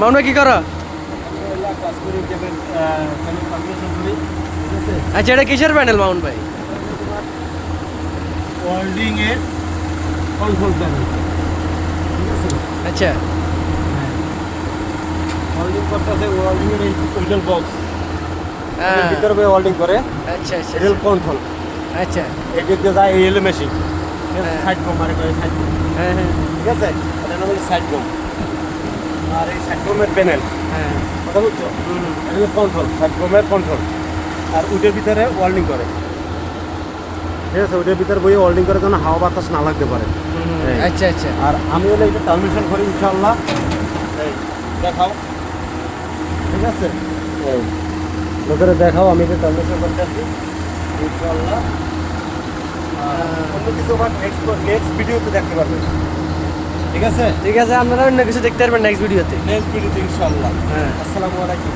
মামুন ভাই কি করো? আচ্ছা, এটা কিসের প্যানেল মামুন ভাই? ওয়েল্ডিং এর কন্ট্রোল প্যানেল, ঠিক আছে। আচ্ছা ওয়েল্ডিং করতেছে, ওয়েল্ডিং এর এই ওয়েল্ডিং বক্স হ্যাঁ, ভিতরে ওয়েল্ডিং করে, আচ্ছা আচ্ছা এর কন্ট্রোল আচ্ছা এদিক দিয়ে যায় এই মেশিন হ্যাঁ। সাইড কম মানে করে সাইড কম, হ্যাঁ হ্যাঁ ঠিক আছে। এটা নাম হলো সাইড কম, আর এই সাইড কমের প্যানেল, হ্যাঁ কথা বুঝছো? এটা হলো কন্ট্রোল, সাইড কমের কন্ট্রোল। আর ওইটার ভিতরে ওয়েল্ডিং করে, ঠিক আছে। ওইটার ভিতরে বই ওয়েল্ডিং করে যেন হাওয়া বাতাস না লাগতে পারে। এই। আচ্ছা আচ্ছা আর আমি হলে এটা ট্রান্সমিশন করি ইনশাআল্লাহ। এই দেখাও, ঠিক আছে। এই লোকেরা দেখাও, আমি এটা ট্রান্সমিশন করতেছি ইনশাআল্লাহ। অন্য কিছু আবার নেক্সট ভিডিওতে দেখতে পারবেন, ঠিক আছে। ঠিক আছে, আপনারা অন্য কিছু দেখতে পারবেন নেক্সট ভিডিওতে। নেক্সট ভিডিওতে ইনশাআল্লাহ। হ্যাঁ। আসসালামু আলাইকুম।